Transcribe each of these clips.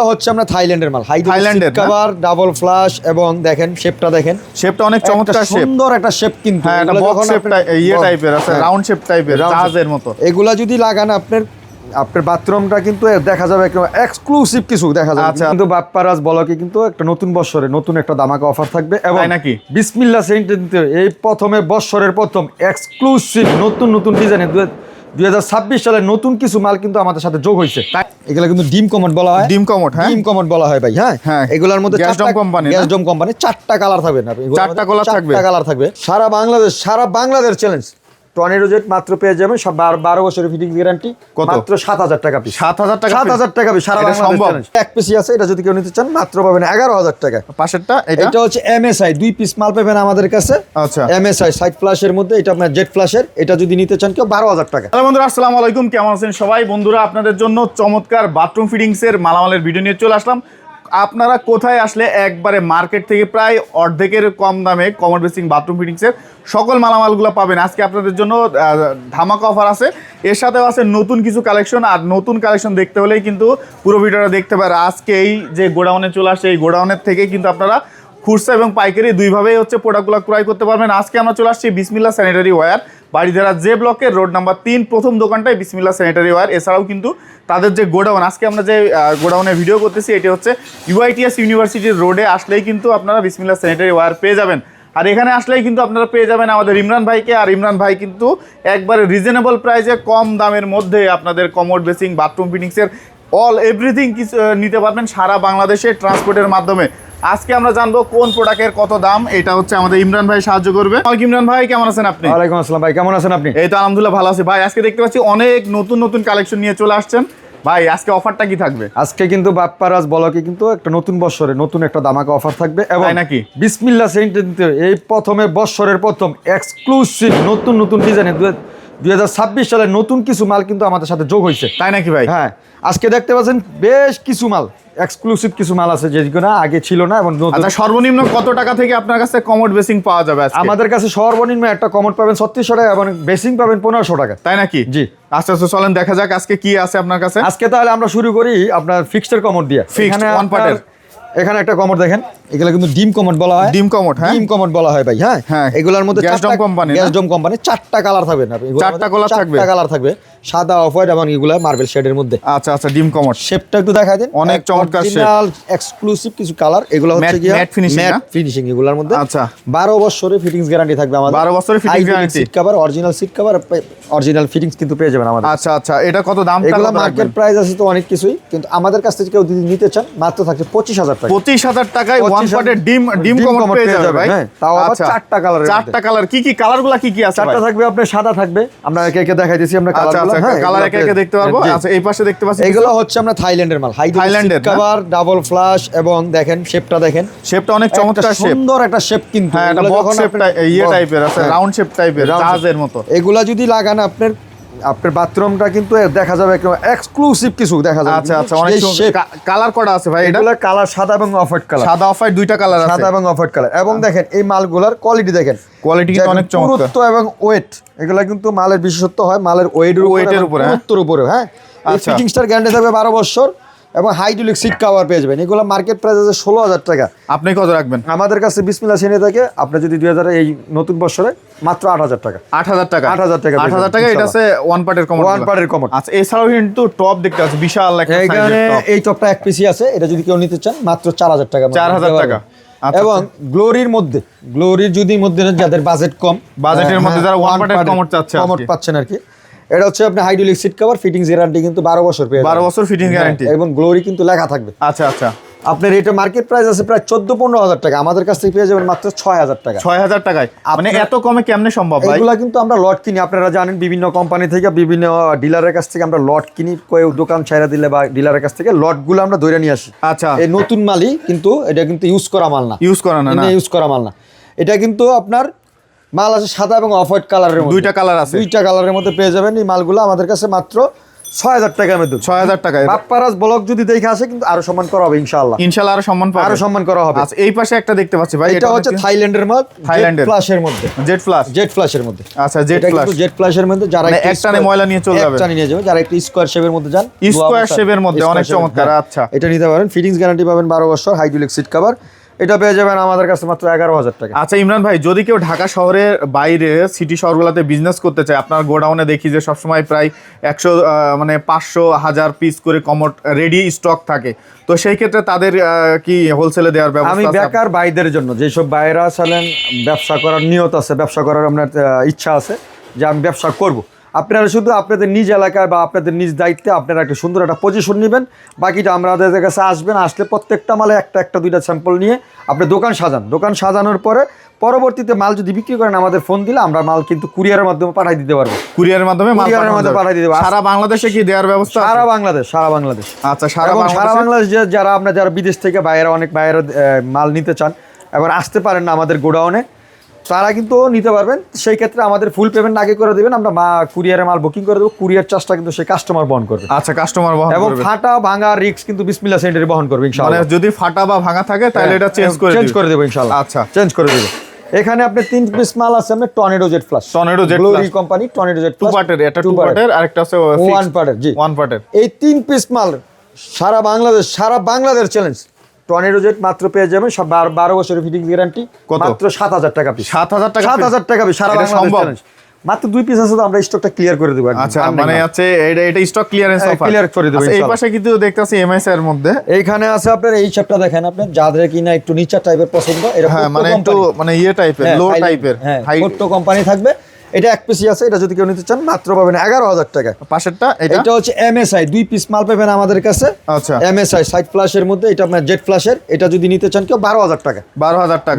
হচ্ছে আমরা থাইল্যান্ডের মাল থাইল্যান্ডের কভার ডাবল ফ্লাশ এবং দেখেন শেপটা দেখেন শেপটা অনেক চমৎকার শেপ সুন্দর একটা শেপ কিন্তু হ্যাঁ এটা বক্স শেপ টাইপের আছে রাউন্ড শেপ টাইপের জাহাজের মতো এগুলা যদি লাগান আপনার বাথরুমটা কিন্তু দেখা যাবে একদম এক্সক্লুসিভ কিছু দেখা যাবে আচ্ছা। কিন্তু বাপ্পারাজ বলকে কিন্তু একটা নতুন বছরে নতুন একটা ধামাকা অফার থাকবে এবং তাই নাকি বিসমিল্লাহ সেন্টারে এই প্রথমে বছরের প্রথম এক্সক্লুসিভ নতুন ডিজাইনের 2026 সালের নতুন কিছু মাল কিন্তু আমাদের সাথে যোগ হয়েছে এগুলা কিন্তু ডিম কমোড বলা হয় ডিম কমোড হ্যাঁ ডিম কমোড বলা হয় ভাই হ্যাঁ এগুলোর মধ্যে গ্যাসডম কোম্পানি গ্যাসডম কোম্পানি 4টা কালার থাকবে না চারটা কালার থাকবে সারা বাংলাদেশ চ্যালেঞ্জ টর্নেডো জেট মাত্র পেয়ে যাবেন 12 বছরের ফিটিং গ্যারান্টি মাত্র 7000 টাকা পিস 7000 টাকা পিস সারা বাংলাদেশ চ্যালেঞ্জ এক পিসি আছে এটা যদি কেউ নিতে চান মাত্র পাবেন 11000 টাকা পাশেরটা এটা হচ্ছে এমএসআই 2 পিস মাল পাবেন আমাদের কাছে আচ্ছা এমএসআই সাইড ফ্ল্যাশের মধ্যে এটা আপনার জেট ফ্ল্যাশের এটা যদি নিতে চান কেউ 12000 টাকা হ্যালো বন্ধুরা আসসালামু আলাইকুম কেমন আছেন সবাই বন্ধুরা আপনাদের জন্য চমৎকার বাথরুম ফিটিংস এর মালামালের ভিডিও নিয়ে চলে আসলাম আপনারা কোথায় আসলে একবারে মার্কেট থেকে প্রায় অর্ধেকের কম দামে কমোড বেসিং বাথরুম ফিটিংসের সকল মালামালগুলো পাবেন আজকে আপনাদের জন্য ধামাকা অফার আছে এর সাথেও আছে নতুন কিছু কালেকশন আর নতুন কালেকশন দেখতে হলেই কিন্তু পুরো ভিডিওটা দেখতে পারে আজকে এই যে গোডাউনে চলে আসছে এই গোডাউনের থেকে কিন্তু আপনারা খুচরা এবং পাইকারি দুইভাবেই হচ্ছে প্রোডাক্টগুলো ক্রয় করতে পারবেন আজকে আমরা চলে আসছি বিসমিল্লাহ স্যানিটারি ওয়্যার বাড়িধারা জে ব্লকের রোড নাম্বার 3 প্রথম দোকানটাই বিসমিল্লাহ স্যানিটারি ওয়্যার এছাড়াও কিন্তু তাদের যে গোডাউন আজকে আমরা যে গোডাউনে ভিডিও করতেছি এটি হচ্ছে ইউআইটিএস ইউনিভার্সিটির রোডে আসলেই কিন্তু আপনারা বিসমিল্লাহ স্যানিটারি ওয়্যার পেয়ে যাবেন আর এখানে আসলেই কিন্তু আপনারা পেয়ে যাবেন আমাদের ইমরান ভাইকে আর ইমরান ভাই কিন্তু একবারে রিজনেবল প্রাইসে কম দামের মধ্যে আপনাদের কমোড বেসিং বাথরুম ফিটিংসের অল এভরিথিং কিছু নিতে পারবেন সারা বাংলাদেশে ট্রান্সপোর্টের মাধ্যমে আজকে আমরা জানবো কোন প্রোডাক্টের কত দাম এটা হচ্ছে আমাদের ইমরান ভাই সাহায্য করবে ইমরান ভাই কেমন আছেন আপনি ওয়ালাইকুম আসসালাম ভাই কেমন আছেন আপনি এই তো আলহামদুলিল্লাহ ভালো আছি ভাই আজকে দেখতে পাচ্ছি অনেক নতুন কালেকশন নিয়ে চলে আসছেন ভাই আজকে অফারটা কি থাকবে আজকে কিন্তু বাপ্পারাজ বলকে কিন্তু একটা নতুন বছরে নতুন একটা ধামাকা অফার থাকবে এবং নাকি বিসমিল্লাহ সেন্টারে এই প্রথমে বছরের প্রথম এক্সক্লুসিভ নতুন ডিজাইনের 2026 সালের নতুন কিছু মাল কিন্তু আমাদের সাথে যোগ হয়েছে তাই নাকি ভাই হ্যাঁ আজকে দেখতে পাচ্ছেন বেশ কিছু মাল এক্সক্লুসিভ কিছু মাল আছে যেগুলো আগে ছিল না এবং আচ্ছা সর্বনিম্ন কত টাকা থেকে আপনার কাছে কমোড বেসিং পাওয়া যাবে আমাদের কাছে সর্বনিম্ন একটা কমোড পাবেন 3600 টাকা এবং বেসিং পাবেন 1500 টাকা তাই নাকি জি আচ্ছা চলেন দেখা যাক আজকে কি আছে আপনার কাছে আজকে তাহলে আমরা শুরু করি আপনার ফিক্সড কমোড দিয়ে এখানে একটা কমোড দেখেন এগুলা কিন্তু ডিম কমোড বলা হয় ডিম কমোড হ্যাঁ ডিম কমোড বলা হয় ভাই হ্যাঁ এগুলোর মধ্যে গ্যাসডম কোম্পানি 4টা কালার থাকবে না 4টা কালার থাকবে সাদা অফ হোয়াইট এবং এগুলা মার্বেল শেডের মধ্যে আচ্ছা ডিম কমোড শেপটা একটু দেখায় দেন অনেক চমৎকার শেপ অরিজিনাল এক্সক্লুসিভ কিছু কালার এগুলো হচ্ছে কি ম্যাট ফিনিশিং এগুলোর মধ্যে আচ্ছা 12 বছরের ফিটিংস গ্যারান্টি থাকবে আমাদের 12 বছরের fittings guarantee seat cover original seat cover original fittings কিন্তু পেয়ে যাবেন আমাদের আচ্ছা এটা কত দাম এগুলো মার্কেট প্রাইস আছে তো অনেক কিছুই কিন্তু আমাদের কাছ থেকে কেউ যদি নিতে চান মাত্র থাকছে 25000 টাকা 25000 টাকায় ওয়ান পার্টের ডিম কমোড পেয়ে যাবে ভাই হ্যাঁ তাও আবার 4টা কালারের 4টা কালার কি কালারগুলো কি আছে 4টা থাকবে আপনার সাদা থাকবে আমরা একে দেখাইতেছি আমরা কালারগুলো হ্যাঁ কালার একে দেখতে পারবো আচ্ছা এই পাশে দেখতে পাচ্ছি এগুলো হচ্ছে আমরা থাইল্যান্ডের মাল থাইল্যান্ডের কভার ডাবল ফ্লাশ এবং দেখেন শেপটা অনেক চমৎকার শেপ সুন্দর একটা শেপ কিন্তু হ্যাঁ এটা বক্স শেপ টাইপের আছে রাউন্ড শেপ টাইপের জাহাজের মতো এগুলা যদি লাগান আপনার বাথরুমটা কিন্তু দেখা যাবে একদম এক্সক্লুসিভ কিছু দেখা যাবে আচ্ছা অনেক কালার করা আছে ভাই এটা কালার সাদা এবং অফ হোয়াইট কালার সাদা অফ হোয়াইট দুইটা কালার আছে সাদা এবং অফ হোয়াইট কালার এবং দেখেন এই মালগুলোর কোয়ালিটি দেখেন কোয়ালিটি কিন্তু অনেক চমৎকার পুরুত্ব এবং ওয়েট এগুলা কিন্তু মালের বিশেষত্ব হয় মালের ওয়েটের উপরে পুরুত্বের উপরে হ্যাঁ এই ফিটিংসটার গ্যারান্টি থাকবে 12 বছর এবং হাইড্রোলিক সিট কভার পেয়ে যাবেন এগুলো মার্কেট প্রাইস আছে 16000 টাকা আপনি কত রাখবেন আমাদের কাছে বিসমিল্লাহ সেনে থাকে আপনি যদি 2000 এই নতুন বছরে মাত্র 8000 টাকা 8000 টাকা এটা আছে ওয়ান পার্টের কমোড আচ্ছা এছাড়াও কিন্তু টপ দেখতে আছে বিশাল একটা এখানে এই টপটা এক পিসি আছে এটা যদি কেউ নিতে চান মাত্র 4000 টাকা 4000 টাকা এবং গ্লোরির যদি যাদের বাজেট কম বাজেটের মধ্যে যারা ওয়ান পার্টের কমোড পাচ্ছেন আর কি এটা হচ্ছে আপনি hydraulic seat cover fittings guarantee কিন্তু 12 বছর পেয়ে 12 বছর ফিটিং গ্যারান্টি এবং গ্লোরি কিন্তু লেখা থাকবে আচ্ছা আপনার এটা মার্কেট প্রাইস আছে প্রায় 14-15 টাকা আমাদের কাছ থেকে পেয়ে যাবেন মাত্র 6000 টাকা 6000 টাকায় মানে এত কমে কেমনে সম্ভব ভাই এগুলা কিন্তু আমরা লট কিনি আপনারা জানেন বিভিন্ন কোম্পানি থেকে বিভিন্ন ডিলারের কাছ থেকে আমরা লট কিনি কেউ দোকান ছাইরা দিলে বা ডিলারের কাছ থেকে লটগুলো আমরা ধরে নিয়ে আসি আচ্ছা এই নতুন মালই কিন্তু এটা কিন্তু ইউজ করা মাল না এটা কিন্তু আপনার মাল আছে সাদা এবং অফ হোয়াইট কালারের মধ্যে দুইটা কালারের মধ্যে পেয়ে যাবেন এই মালগুলো আমাদের কাছে মাত্র 6000 টাকার মধ্যে। 6000 টাকায় বাপ্পারাজ ব্লগ যদি দেখে আসে কিন্তু আরো সম্মান করা হবে ইনশাআল্লাহ। ইনশাআল্লাহ আরো সম্মান পাবে, আরো সম্মান করা হবে। আচ্ছা এই পাশে একটা দেখতে পাচ্ছি ভাই, এটা হচ্ছে থাইল্যান্ডের মাল, থাইল্যান্ডের ফ্ল্যাশের মধ্যে, জেড ফ্ল্যাশের মধ্যে। আচ্ছা জেড ফ্ল্যাশ, জেড ফ্ল্যাশের মধ্যে যারা মানে এক টানে ময়লা নিয়ে চলে যাবে, এক টানে নিয়ে যাবে, যারা একটু স্কয়ার শেপের মধ্যে যান, স্কয়ার শেপের মধ্যে অনেক চমৎকার। আচ্ছা এটা নিতে পারেন, ফিটিংস গ্যারান্টি পাবেন 12 বছর, হাইড্রোলিক সিট কভার। এটা পেয়ে যাবেন আমাদের কাছে মাত্র 11000 টাকা। আচ্ছা ইমরান ভাই, যদি কেউ ঢাকা শহরের বাইরে সিটি শহরগুলোতে বিজনেস করতে চায়, আপনার গোডাউনে দেখি যে সবসময় প্রায় 100 মানে 500 1000 পিস করে কমোড রেডি স্টক থাকে, তো সেই ক্ষেত্রে তাদের কি হোলসেলে দেওয়ার ব্যবস্থা আমি আছে? বেকার ভাইদের জন্য, যেসব বাইরা আছেন ব্যবসা করার নিয়ত আছে, ব্যবসা করার আপনার ইচ্ছা আছে যে আমি ব্যবসা করব, আপনারা শুধু আপনাদের নিজ এলাকায় বা আপনাদের নিজ দায়িত্বে আপনারা একটা সুন্দর একটা পজিশন নেবেন, বাকিটা আমাদের কাছে আসবেন, আসলে প্রত্যেকটা মালে একটা দুইটা স্যাম্পল নিয়ে আপনি দোকান সাজান। দোকান সাজানোর পরে পরবর্তীতে মাল যদি বিক্রি করেন আমাদের ফোন দিলে আমরা মাল কিন্তু কুরিয়ারের মাধ্যমে পাঠিয়ে দিতে পারবো। কুরিয়ারের মাধ্যমে পাঠিয়ে দিতে পারবো। সারা বাংলাদেশে কি দেওয়ার ব্যবস্থা? সারা বাংলাদেশ। আচ্ছা সারা বাংলাদেশ যারা আপনার যারা বিদেশ থেকে বাইরে অনেক বাইরে মাল নিতে চান এবার আসতে পারেন না আমাদের গোডাউনে, তারা কিন্তু নিতে পারবেন। সেই ক্ষেত্রে আমাদের ফুল পেমেন্ট আগে করে দেবেন, আমরা কুরিয়ারে মাল বুকিং করে দেবো, কুরিয়ার চার্জটা কিন্তু সেই কাস্টমার বহন করবে। আচ্ছা কাস্টমার বহন করবে, এবং ফাটা ভাঙা রিস্ক কিন্তু বিসমিল্লাহ সেন্টারে বহন করবে ইনশাআল্লাহ। মানে যদি ফাটা বা ভাঙা থাকে তাহলে এটা চেঞ্জ করে দেবো ইনশাআল্লাহ। আচ্ছা চেঞ্জ করে দেবো। এখানে আপনি 3 পিস মাল আছে, আপনার Tornado Z flash, Glory company Tornado Z two পার্টের, এটা টু পার্টের আরেকটা আছে ওয়ান পার্টের। জি ওয়ান পার্টের। এই 3 পিস মাল সারা বাংলাদেশ চ্যালেঞ্জ। টর্নেডো জেট মাত্র পেয়ে যাবেন 12 বছরের ফিটিং গ্যারান্টি, মাত্র 7000 টাকা পিস। 7000 টাকা পিস সারা বাংলাদেশ চ্যালেঞ্জ। মাত্র 2 পিস আছে, তো আমরা স্টকটা ক্লিয়ার করে দেব। আচ্ছা মানে আছে এটা স্টক ক্লিয়ারেন্স অফার, ক্লিয়ার করে দেব। এই পাশে কিন্তু দেখতেছি এমএস এর মধ্যে এইখানে আছে আপনার এই শেপটা দেখেন, আপনি যাদের কিনা একটু নিচা টাইপের পছন্দ, এরকম হ্যাঁ মানে একটু মানে ইয়ে টাইপের, লো টাইপের, হাই কোম্পানি থাকবে। এটা এক পিসি আছে, এটা যদি কেউ নিতে চান মাত্র পাবেন 11000 টাকা। পাশেরটা এটা হচ্ছে এমএসআই, 2 পিস মাল পাবেন আমাদের কাছে। আচ্ছা এমএসআই সাইড ফ্ল্যাশের মধ্যে, এটা আপনার জেড ফ্ল্যাশের, এটা যদি নিতে চান কেউ 12000 টাকা। 12000 টাকা।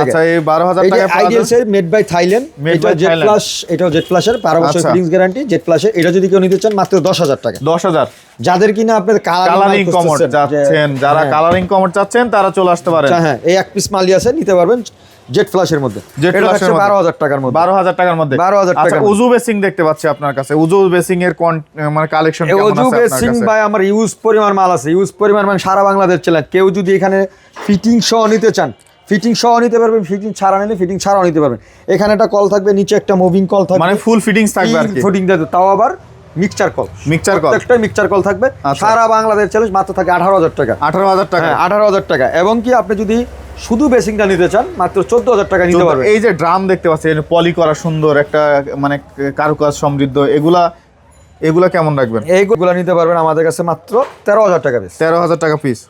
আচ্ছা এই 12000 টাকা আইডিয়ালস এর মেড বাই থাইল্যান্ড, এটা জেড ফ্ল্যাশ, এটাও জেড ফ্ল্যাশের 12 বছর ফিটিংস গ্যারান্টি জেড ফ্ল্যাশের। এটা যদি কেউ নিতে চান মাত্র 10000 টাকা। 10000। যাদের কিনা আপনাদের কালারিং কমোড যাচ্ছেন, যারা কালারিং কমোড চাচ্ছেন তারা চলে আসতে পারেন। হ্যাঁ এই এক পিস মালই আছে, নিতে পারবেন জেড ফ্ল্যাশের মধ্যে। জেড ফ্ল্যাশের 12000 টাকার মধ্যে। 12000 টাকার মধ্যে। 12000 টাকা। আচ্ছা উজু বেসিং দেখতে পাচ্ছি আপনার কাছে, উজু বেসিং এর মানে কালেকশন কেমন আছে আপনার কাছে? উজু বেসিং ভাই আমার ইউজ পরিমাণ মাল আছে, ইউজ পরিমাণ মানে সারা বাংলাদেশ চ্যালেঞ্জ। কেউ যদি এখানে ফিটিং সহ নিতে চান, ফিটিং সহ নিতে পারবেন, ফিটিং ছাড়া নিলে ফিটিং ছাড়াও নিতে পারবেন। এখানে একটা কল থাকবে, নিচে একটা মুভিং কল থাকবে, মানে ফুল ফিটিংস থাকবে আর কি। ফিটিং দিতে তাও আবার মিক্সচার কল, প্রত্যেকটা মিক্সচার কল থাকবে। সারা বাংলাদেশ চ্যালেঞ্জ, মাত্র থাকে 18000 টাকা। 18000 টাকা। 18000 টাকা। এবং কি আপনি যদি শুধু বেসিংটা নিতে চান মাত্র 14000 টাকা নিতে পারবেন। এই যে ড্রাম দেখতে পাচ্ছি, পলি করা সুন্দর একটা মানে কারুকাজ সমৃদ্ধ, এগুলা কেমন রাখবেন? এইগুলা নিতে পারবেন আমাদের কাছে মাত্র 13000 টাকা পিস। 13000 টাকা পিস।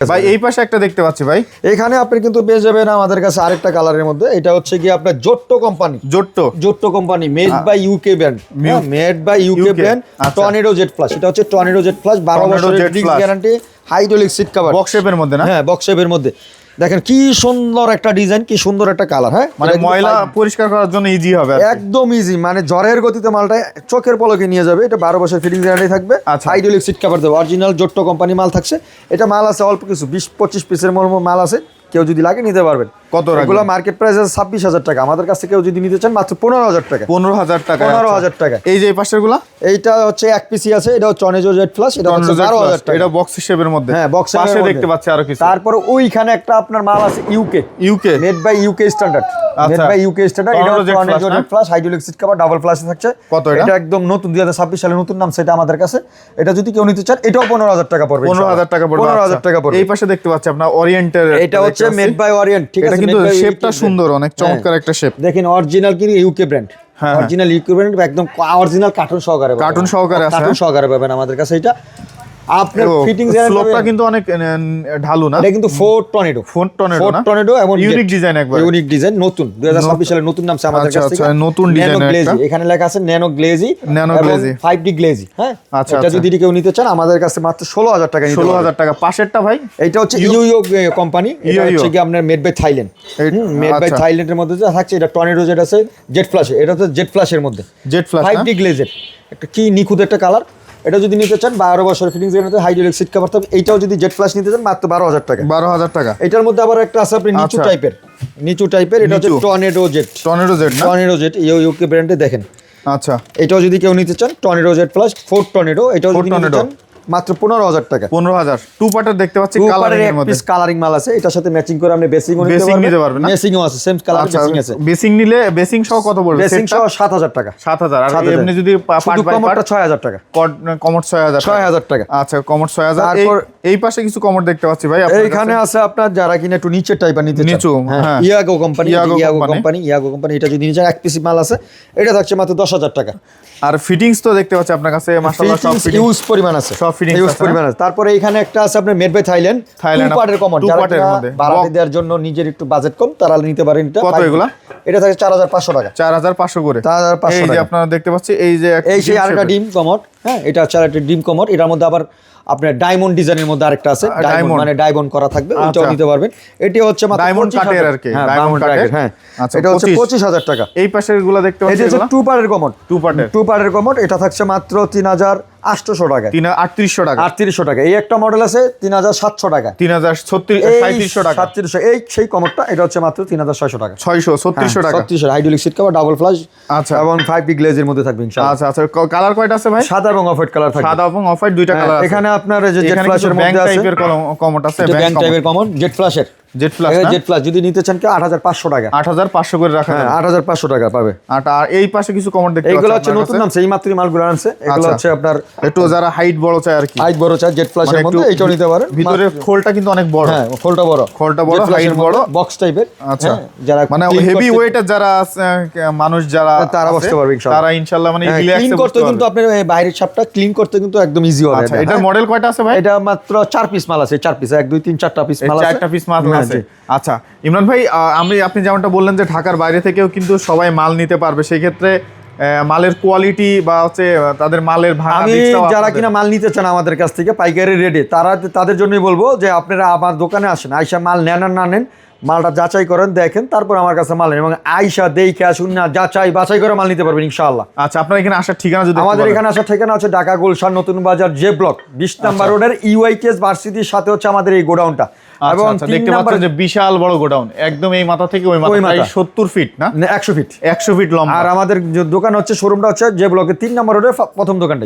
ভাই এই পাশে একটা দেখতে পাচ্ছি ভাই, এখানে আপনি কিন্তু পেয়ে যাবেন আমাদের কাছে আরেকটা কালারের মধ্যে। এটা হচ্ছে কি আপনার জোট্টো কোম্পানি, জোট্টো company made by UK brand, made by UK brand Tornado Z flash. এটা হচ্ছে টর্নেডো জেড ফ্ল্যাশ, 12 বছরের fittings guarantee, hydraulic seat cover, box শেপের মধ্যে না? হ্যাঁ বক্স শেপের মধ্যে। দেখেন কি সুন্দর একটা ডিজাইন, কি সুন্দর একটা কালার। হ্যাঁ মানে ময়লা পরিষ্কার করার জন্য ইজি হবে, একদম ইজি, মানে জ্বরের গতিতে মালটা চোখের পলকে নিয়ে যাবে। এটা 12 বছর ফিটিং গ্যারান্টি থাকবে, হাইড্রোলিক সিট কভার দেবে, অরিজিনাল জোট্টো কোম্পানি মাল থাকছে। এটা মাল আছে অল্প কিছু, 20-25 পিসের মাল আছে, কেউ যদি লাগে নিতে পারবেন। কত এগুলো মার্কেট প্রাইস আছে 26000 টাকা, আমাদের কাছে কেউ যদি নিতে চান মাত্র 15000 টাকা। 15000 টাকা। 15000 টাকা। এই যে এই পাশেরগুলো, এইটা হচ্ছে এক পিসি আছে, এটা হচ্ছে টর্নেডো জেড ফ্ল্যাশ, এটা হচ্ছে 12000 টাকা। এটা বক্স শেপের মধ্যে। হ্যাঁ বক্স পাশে দেখতে পাচ্ছি আরো কিছু। তারপর ওইখানে একটা আপনার মাল আছে UK made by UK standard, made by UK standard. এটা Tornado Z Flash, hydraulic seat cover, double ফ্ল্যাশে থাকছে। কত এটা একদম নতুন, 2026 সালে নতুন নাম সেটা আমাদের কাছে। এটা যদি কেউ নিতে চান এটাও 15000 টাকা পড়বে। 15000 টাকা পড়বে। 15000 টাকা পড়বে। এই পাশে দেখতে পাচ্ছি আপনার ওরিয়েন্টের, এটা হচ্ছে মেড বাই ওরিয়েন্ট, ঠিক আছে? কিন্তু শেপটা সুন্দর, অনেক চমৎকার একটা শেপ। দেখেন অরিজিনাল কি UK brand, original UK brand, একদম অরিজিনাল কার্টুন সহকারে আছে, কার্টুন সহকারে পাবেন আমাদের কাছে। এটা আপনার ফিটিং স্লোপটা কিন্তু অনেক ঢালু না? এটা কিন্তু ফোর্ড টর্নেডো এবং ইউনিক ডিজাইন, একবার ইউনিক ডিজাইন, নতুন 2026 সালে নতুন নামছে আমাদের কাছে। আচ্ছা নতুন ডিজাইন একটা, এখানে লেখা আছে ন্যানো গ্লেজি 5D গ্লেজি। হ্যাঁ এটা যদি কেউ নিতে চান আমাদের কাছে মাত্র 16000 টাকা নিতে পারবেন। 16000 টাকা। পাশেরটা ভাই, এটা হচ্ছে ইউইও কোম্পানি, এটা হচ্ছে কি আপনার made by Thailand, made by থাইল্যান্ডের মধ্যে যা থাকছে। এটা টর্নেডো জেড আছে জেড ফ্ল্যাশ, এটা হচ্ছে জেড ফ্ল্যাশের মধ্যে, জেড ফ্ল্যাশ 5D গ্লেজের একটা কি নিখুঁত একটা কালার। এটা যদি নিতে চান 12 বছর fittings guarantee, hydraulic seat cover থাকবে। এইটাও যদি জেড ফ্ল্যাশ নিতে চান মাত্র 12000 টাকা। 12000 টাকা। এটার মধ্যে আবার একটা আছে আপনি নিচু টাইপের, এটা হচ্ছে টর্নেডো জেড, না টর্নেডো জেড ইউকে ব্র্যান্ডে। দেখেন আচ্ছা, এটাও যদি কেউ নিতে চান টর্নেডো জেড প্লাস 4 টর্নেডো, এটাও যদি নিতে টর্নেডো। চান মাত্র 15,000 টাকা। 15,000 টু পার্টের দেখতে পাচ্ছি কালারের কালারের এক মধ্যে। পিস কালারিং মাল আছে, এটার সাথে ম্যাচিং করে আপনি বেসিং নিতে পারবেন না? মেসিংও আছে, সেম কালার আচ্ছা, বেসিং আছে। বেসিং নিলে বেসিং সহ কত পড়বে? বেসিং সহ 7,000 টাকা। 7,000। আর 7,000 এমনি যদি শুধু কমরটা 6,000 টাকা। কমোড 6,000। 6,000 টাকা। আচ্ছা, কমোড 6,000। তারপর এই পাশে কিছু কমোড দেখতে পাচ্ছি ভাই আপনার এইখানে কাছে। আছে আপনার যারা কিনা একটু নিচের টাইপের নিতে চান। নিচু, হ্যাঁ। ইয়াগো কোম্পানি, ইয়াগো ইয়াগো কোম্পানি এটা যদি নিতে চান এক পিস মাল আছে, এটা থাকছে মাত্র 10,000 টাকা। আর ফিটিংস তো দেখতে পাচ্ছি আপনার কাছে মাশাআল্লাহ সব ফিটিংস ইউজ পরিমাণ আছে, সব fittings ইউজ আছে, পরিমাণ আছে। তারপরে এখানে একটা আছে আপনার made by Thailand, Thailand, two পার্টের কমন, two যারা part এর কিনা মধ্যে। ভাড়াতে দেওয়ার জন্য নিজের একটু বাজেট কম তারা নিতে পারেন। এটা কত এগুলা? এটা থাকে 4,500 টাকা। 4,500 করে। 4,500 এই যে টাকা। আপনারা দেখতে পাচ্ছি এই যে এই সেই আরেকটা ডিম কমর, হ্যাঁ এটা হচ্ছে আরেকটা ডিম কমর। এটার মধ্যে আবার আপনার ডায়মন্ড ডিজাইনের মধ্যে আরেকটা আছে, ডায়মন্ড মানে ডায়মন্ড করা থাকবে, ওইটাও আচ্ছা। নিতে পারবেন। এটি হচ্ছে মাত্র ডায়মন্ড 25,000 কাটের আর কি, হ্যাঁ ডায়মন্ড ডায়মন্ড কাটের। কাটের, হ্যাঁ। আচ্ছা, এটা হচ্ছে 25,000 টাকা। এই পাশের গুলো দেখতে এই পাচ্ছি যে এগুলা টু পার্টের কমর, টু পার্টের টু পার্টের কমর, এটা থাকছে মাত্র 3,800 টাকা। 3,800 টাকা। 3800 টাকা। এই একটা মডেল আছে 3,700 টাকা। 3,3700 টাকা। 3700 এই সেই কমরটা, এটা হচ্ছে মাত্র 3,600 টাকা। 636 টাকা। 3600 hydraulic seat cover, double flash, আচ্ছা। এবং 5 পিক গ্লেজের মধ্যে থাকবে ইনশাআল্লাহ। আচ্ছা আচ্ছা, কালার কয়টা আছে ভাই? সাদা এবং অফ হোয়াইট কালার থাকবে। সাদা এবং অফ হোয়াইট দুইটা কালার আছে। এখানে আপনার এই যে জেট এখানে ফ্ল্যাশের ব্যাংক মধ্যে আছে, টাইপের কমোড আছে, এটা ব্যাংক টাইপের কমন জেট ফ্ল্যাশের। জেট ফ্ল্যাশ না? জেট ফ্ল্যাশ যদি নিতে চান কি 8,500 টাকা। 8,500 করে রাখা হ্যাঁ যাবে। 8,500 টাকা পাবে। আর এই পাশে কিছু কমোড দেখতে পাচ্ছি এগুলো হচ্ছে আপনার নতুন কাছে। নামছে, এই মাত্রই মালগুলো আনছে। এগুলো আচ্ছা। হচ্ছে আপনার একটু যারা হাইট বড় চায় আর কি, হাইট বড় চাই জেট ফ্ল্যাশের মানে মধ্যে, একটু এইটাও নিতে পারেন। ভিতরে খোলটা কিন্তু অনেক বড়। হ্যাঁ খোলটা বড়, খোলটা বড়, Jet flash height এর বড়। মধ্যে, বক্স টাইপের। আচ্ছা। যারা মানে clean হেভি করতে- ওয়েটের যারা মানুষ যারা তারা আছে, বসতে পারবে ইনশাআল্লাহ। তারা ইনশাআল্লাহ মানে হ্যাঁ, easily ক্লিন access করতে করতে কিন্তু পারবে। আপনার এই বাইরের ছাপটা ক্লিন করতে কিন্তু একদম ইজি হবে। আচ্ছা, এটা, এটার হ্যাঁ। মডেল কয়টা আছে ভাই? এটা মাত্র 4 পিস মাল আছে, 4 পিস, 1 2 3 4টা পিস এই মাল আছে। 4টা পিস মাল হ্যাঁ, আছে। জি। আচ্ছা ইমরান ভাই, আপনি যেমনটা বললেন যে ঢাকার বাইরে থেকেও কিন্তু সবাই মাল নিতে পারবে, সেই ক্ষেত্রে মালের কোয়ালিটি বা হচ্ছে তাদের মালের ভাঙা আমি দিকটাও যারা আপনাদের- কিনা মাল নিতে চান আমাদের কাছ থেকে পাইকারি রেটে, তাদের জন্যই বলবো যে আপনারা আমার দোকানে আসেন, আইসা মাল নেন আর না নেন, মালটা যাচাই করেন, দেখেন, তারপর আমার কাছে মাল নেন, এবং আইসা দেখে শুনে যাচাই বাছাই করে মাল নিতে পারবেন ইনশাআল্লাহ। আচ্ছা, আপনার এখানে আসার ঠিকানা যদি একটু আমাদের বলেন। এখানে আসার ঠিকানা হচ্ছে ঢাকা গুলশান নতুন বাজার জে ব্লক 20 নাম্বার রোডের ইউআইটিএস ভার্সিটির সাথে হচ্ছে আমাদের এই গোডাউনটা। এবং আচ্ছা, 3 দেখতে নাম্বার পাচ্ছেন যে বিশাল বড় গোডাউন, একদম এই মাথা থেকে ওই মাথা ওই প্রায় মাথা। 70 ফিট না? 100 ফিট। 100 ফিট লম্বা। আর আমাদের যে দোকান হচ্ছে, শোরুমটা হচ্ছে জে ব্লকের 3 নাম্বার রোডের প্রথম দোকানটাই।